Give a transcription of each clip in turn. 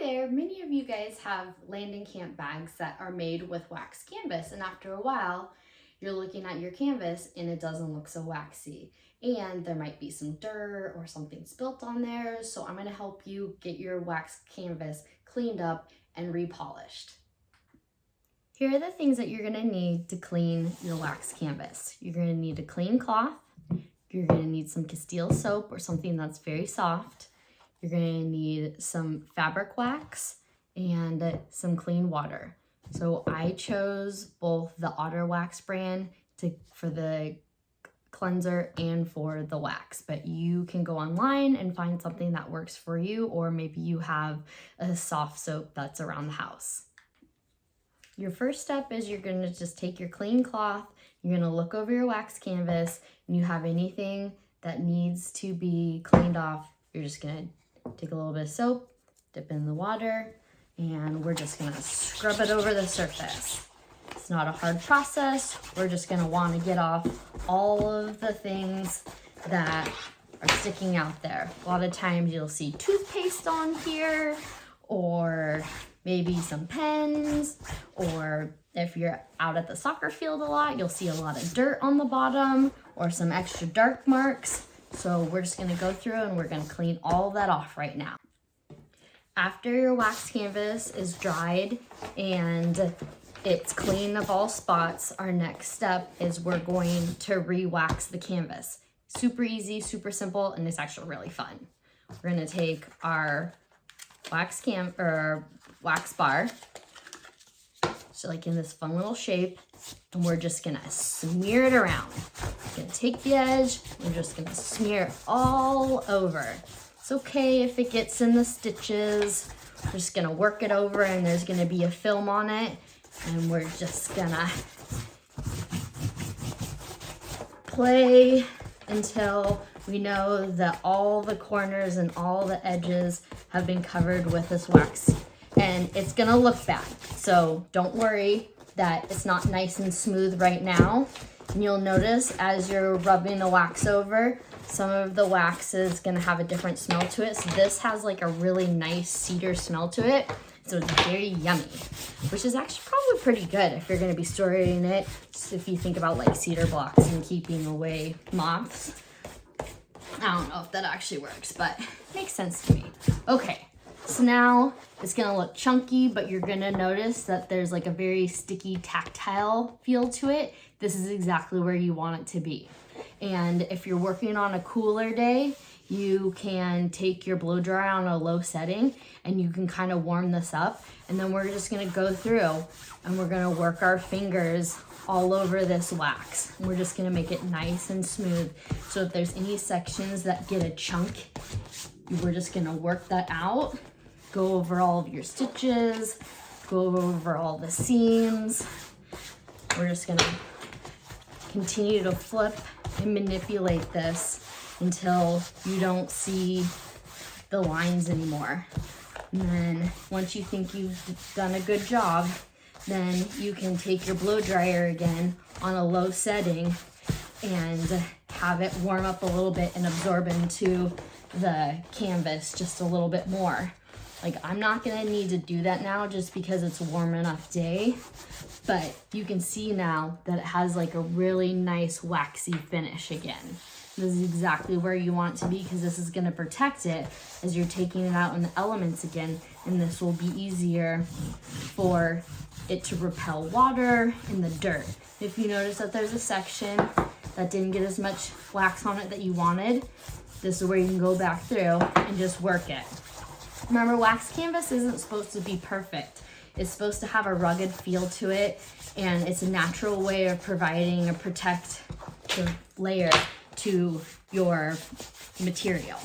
there, many of you guys have landing camp bags that are made with wax canvas, and after a while you're looking at your canvas and it doesn't look so waxy and there might be some dirt or something spilt on there. So I'm going to help you get your wax canvas cleaned up and repolished. Here are the things that you're going to need to clean your wax canvas. You're going to need a clean cloth. You're going to need some Castile soap or something that's very soft. You're going to need some fabric wax and some clean water. So I chose both the Otter Wax brand for the cleanser and for the wax, but you can go online and find something that works for you, or maybe you have a soft soap that's around the house. Your first step is you're going to just take your clean cloth, you're going to look over your wax canvas, and you have anything that needs to be cleaned off, you're just going to take a little bit of soap, dip in the water, and we're just gonna scrub it over the surface. It's not a hard process. We're just gonna wanna get off all of the things that are sticking out there. A lot of times you'll see toothpaste on here, or maybe some pens, or if you're out at the soccer field a lot, you'll see a lot of dirt on the bottom, or some extra dark marks. So we're just gonna go through and we're gonna clean all of that off right now. After your wax canvas is dried and it's clean of all spots, our next step is we're going to re-wax the canvas. Super easy, super simple, and it's actually really fun. We're gonna take our wax bar, so like in this fun little shape, and we're just gonna smear it around. We're gonna take the edge, we're just gonna smear it all over. It's okay if it gets in the stitches. We're just gonna work it over and there's gonna be a film on it, and we're just gonna play until we know that all the corners and all the edges have been covered with this wax. And it's gonna look bad, so don't worry that it's not nice and smooth right now. And you'll notice as you're rubbing the wax over, some of the wax is gonna have a different smell to it. So this has like a really nice cedar smell to it. So it's very yummy, which is actually probably pretty good if you're gonna be storing it. Just if you think about like cedar blocks and keeping away moths. I don't know if that actually works, but it makes sense to me. Okay. So now it's gonna look chunky, but you're gonna notice that there's like a very sticky tactile feel to it. This is exactly where you want it to be. And if you're working on a cooler day, you can take your blow dryer on a low setting and you can kind of warm this up. And then we're just gonna go through and we're gonna work our fingers all over this wax. We're just gonna make it nice and smooth. So if there's any sections that get a chunk, we're just gonna work that out. Go over all of your stitches, go over all the seams. We're just gonna continue to flip and manipulate this until you don't see the lines anymore. And then once you think you've done a good job, then you can take your blow dryer again on a low setting and have it warm up a little bit and absorb into the canvas just a little bit more. Like, I'm not gonna need to do that now just because it's a warm enough day, but you can see now that it has like a really nice waxy finish again. This is exactly where you want it to be because this is gonna protect it as you're taking it out in the elements again, and this will be easier for it to repel water and the dirt. If you notice that there's a section that didn't get as much wax on it that you wanted, this is where you can go back through and just work it. Remember, wax canvas isn't supposed to be perfect. It's supposed to have a rugged feel to it, and it's a natural way of providing a protective layer to your material.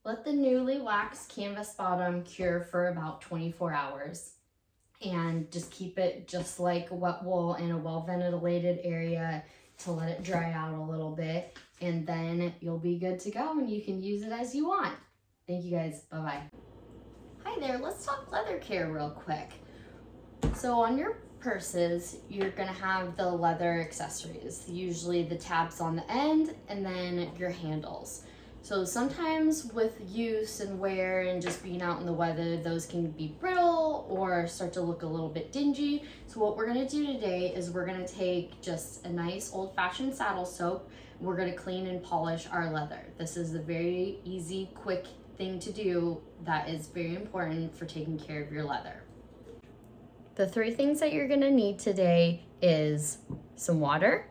Let the newly waxed canvas bottom cure for about 24 hours. And just keep it just like wet wool in a well-ventilated area to let it dry out a little bit. And then you'll be good to go and you can use it as you want. Thank you guys. Bye-bye. Hi there. Let's talk leather care real quick. So on your purses, you're going to have the leather accessories, usually the tabs on the end and then your handles. So sometimes with use and wear and just being out in the weather, those can be brittle or start to look a little bit dingy. So what we're gonna do today is we're gonna take just a nice old-fashioned saddle soap. We're gonna clean and polish our leather. This is a very easy, quick thing to do that is very important for taking care of your leather. The 3 things that you're gonna need today is some water,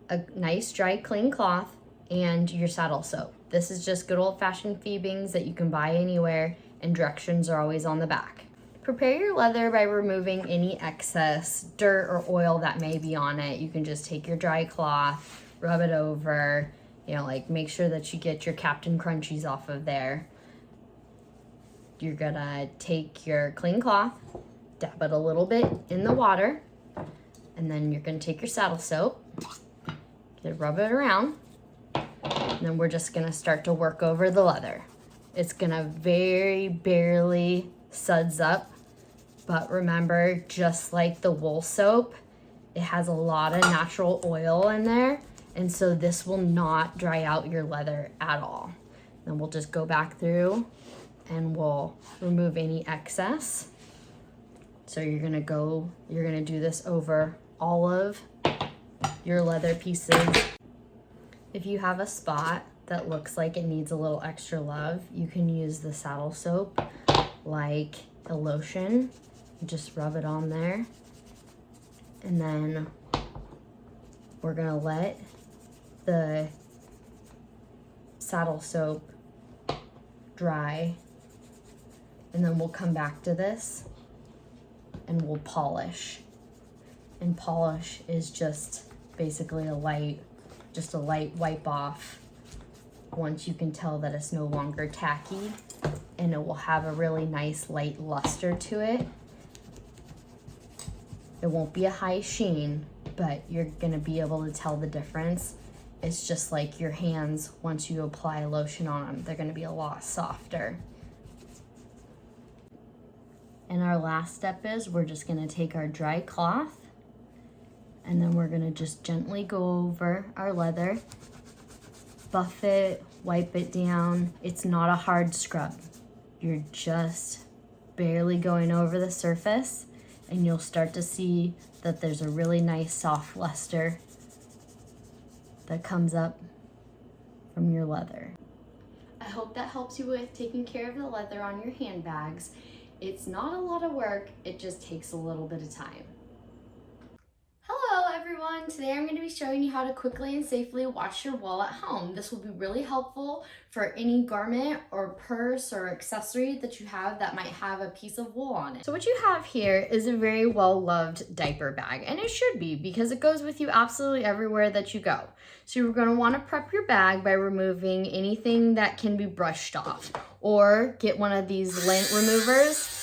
a nice dry clean cloth, and your saddle soap. This is just good old-fashioned Phoebings that you can buy anywhere, and directions are always on the back. Prepare your leather by removing any excess dirt or oil that may be on it. You can just take your dry cloth, rub it over, like make sure that you get your Captain Crunchies off of there. You're gonna take your clean cloth, dab it a little bit in the water, and then you're gonna take your saddle soap, rub it around, and then we're just gonna start to work over the leather. It's gonna very barely suds up, but remember, just like the wool soap, it has a lot of natural oil in there, and so this will not dry out your leather at all. Then we'll just go back through and we'll remove any excess. So you're gonna do this over all of your leather pieces. If you have a spot that looks like it needs a little extra love, you can use the saddle soap like a lotion. You just rub it on there, and then we're gonna let the saddle soap dry, and then we'll come back to this and we'll polish. And polish is just basically a light wipe off once you can tell that it's no longer tacky, and it will have a really nice light luster to it. It won't be a high sheen, but you're gonna be able to tell the difference. It's just like your hands, once you apply lotion on them, they're gonna be a lot softer. And our last step is we're just gonna take our dry cloth, and then we're gonna just gently go over our leather, buff it, wipe it down. It's not a hard scrub. You're just barely going over the surface, and you'll start to see that there's a really nice soft luster that comes up from your leather. I hope that helps you with taking care of the leather on your handbags. It's not a lot of work, it just takes a little bit of time. Hello everyone! Today I'm going to be showing you how to quickly and safely wash your wool at home. This will be really helpful for any garment or purse or accessory that you have that might have a piece of wool on it. So what you have here is a very well-loved diaper bag, and it should be because it goes with you absolutely everywhere that you go. So you're going to want to prep your bag by removing anything that can be brushed off, or get one of these lint removers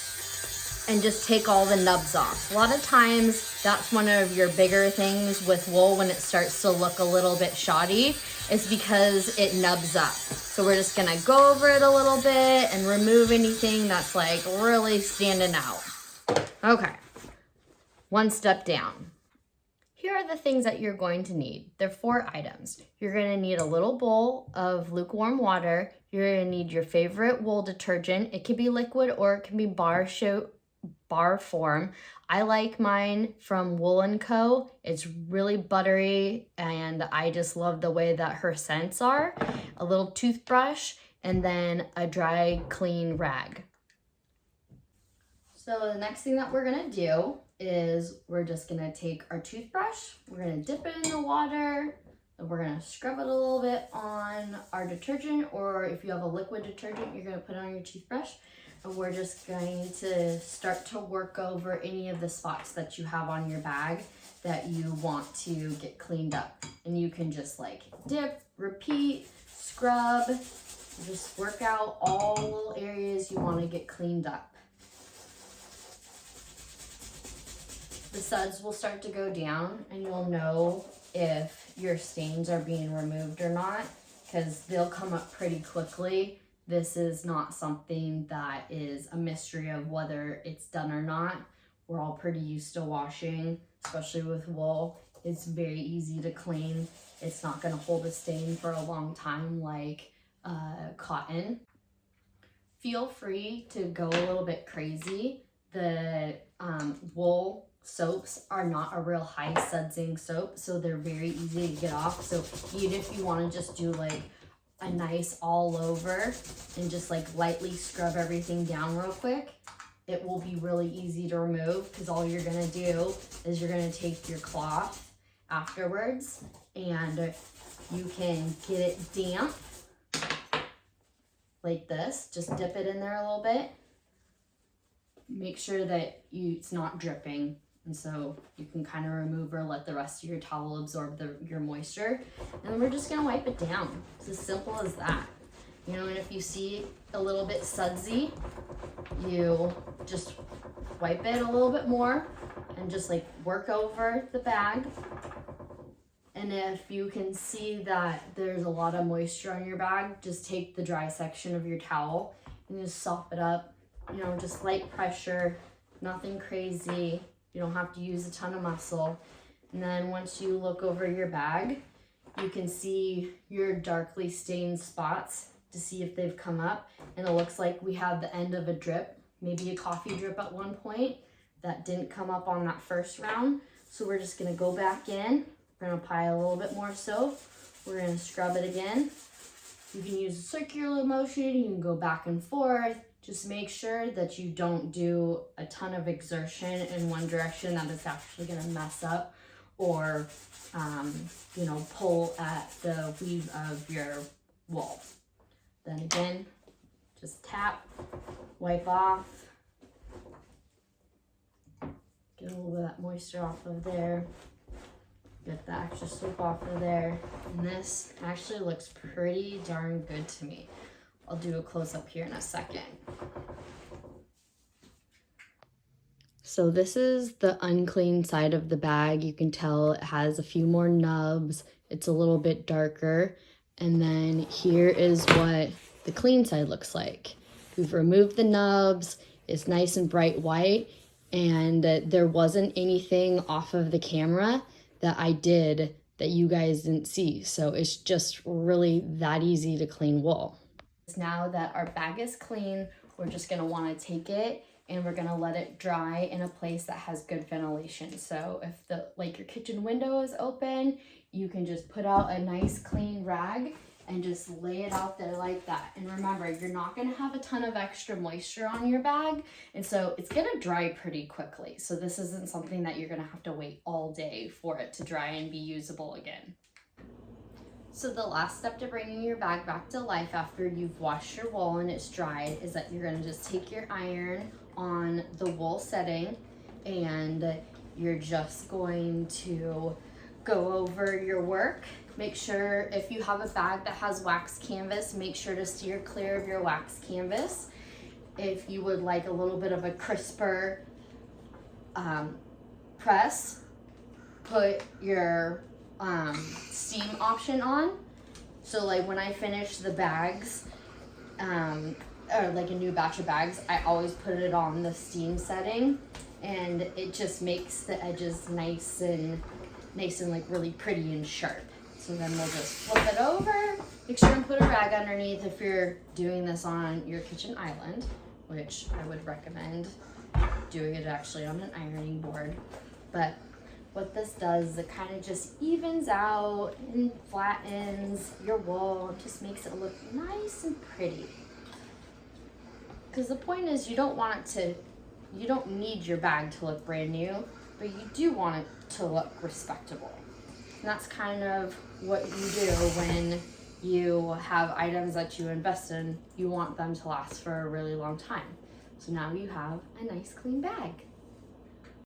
and just take all the nubs off. A lot of times that's one of your bigger things with wool when it starts to look a little bit shoddy, is because it nubs up. So we're just gonna go over it a little bit and remove anything that's like really standing out. Okay, one step down. Here are the things that you're going to need. There are 4 items. You're gonna need a little bowl of lukewarm water. You're gonna need your favorite wool detergent. It can be liquid or it can be bar form. I like mine from Wool & Co. It's really buttery, and I just love the way that her scents are. A little toothbrush, and then a dry, clean rag. So the next thing that we're gonna do is we're just gonna take our toothbrush, we're gonna dip it in the water, and we're gonna scrub it a little bit on our detergent, or if you have a liquid detergent, you're gonna put it on your toothbrush. And we're just going to start to work over any of the spots that you have on your bag that you want to get cleaned up. And you can just like dip, repeat, scrub, just work out all little areas you want to get cleaned up. The suds will start to go down, and you'll know if your stains are being removed or not, because they'll come up pretty quickly. This is not something that is a mystery of whether it's done or not. We're all pretty used to washing, especially with wool. It's very easy to clean. It's not going to hold a stain for a long time like cotton. Feel free to go a little bit crazy. The wool soaps are not a real high sudsing soap, so they're very easy to get off. So even if you want to just do like a nice all over and just like lightly scrub everything down real quick, it will be really easy to remove, because all you're gonna do is you're gonna take your cloth afterwards and you can get it damp like this. Just dip it in there a little bit. Make sure that it's not dripping, and so you can kind of remove or let the rest of your towel absorb your moisture. And then we're just gonna wipe it down. It's as simple as that. You know, and if you see a little bit sudsy, you just wipe it a little bit more and just like work over the bag. And if you can see that there's a lot of moisture on your bag, just take the dry section of your towel and just sop it up. You know, just light pressure, nothing crazy. You don't have to use a ton of muscle. And then once you look over your bag, you can see your darkly stained spots to see if they've come up. And it looks like we have the end of a drip, maybe a coffee drip at one point that didn't come up on that first round. So we're just gonna go back in. We're gonna apply a little bit more soap. We're gonna scrub it again. You can use a circular motion, you can go back and forth. Just make sure that you don't do a ton of exertion in one direction that it's actually gonna mess up or, you know, pull at the weave of your wool. Then again, just tap, wipe off, get a little bit of that moisture off of there. Get the extra soap off of there. And this actually looks pretty darn good to me. I'll do a close up here in a second. So this is the unclean side of the bag. You can tell it has a few more nubs. It's a little bit darker. And then here is what the clean side looks like. We've removed the nubs. It's nice and bright white. And there wasn't anything off of the camera that I did that you guys didn't see. So it's just really that easy to clean wool. Now that our bag is clean, we're just gonna wanna take it and we're gonna let it dry in a place that has good ventilation. So if your kitchen window is open, you can just put out a nice clean rag and just lay it out there like that. And remember, you're not gonna have a ton of extra moisture on your bag, and so it's gonna dry pretty quickly. So this isn't something that you're gonna have to wait all day for it to dry and be usable again. So the last step to bringing your bag back to life after you've washed your wool and it's dried is that you're gonna just take your iron on the wool setting and you're just going to go over your work. Make sure if you have a bag that has wax canvas, make sure to steer clear of your wax canvas. If you would like a little bit of a crisper press, put your steam option on. So like when I finish the bags, or like a new batch of bags, I always put it on the steam setting, and it just makes the edges nice and like really pretty and sharp. So then we'll just flip it over. Make sure and put a rag underneath if you're doing this on your kitchen island, which I would recommend doing it actually on an ironing board. But what this does is it kind of just evens out and flattens your wool. It just makes it look nice and pretty. Because the point is you don't need your bag to look brand new, but you do want it to look respectable. And that's kind of what you do when you have items that you invest in. You want them to last for a really long time. So now you have a nice clean bag.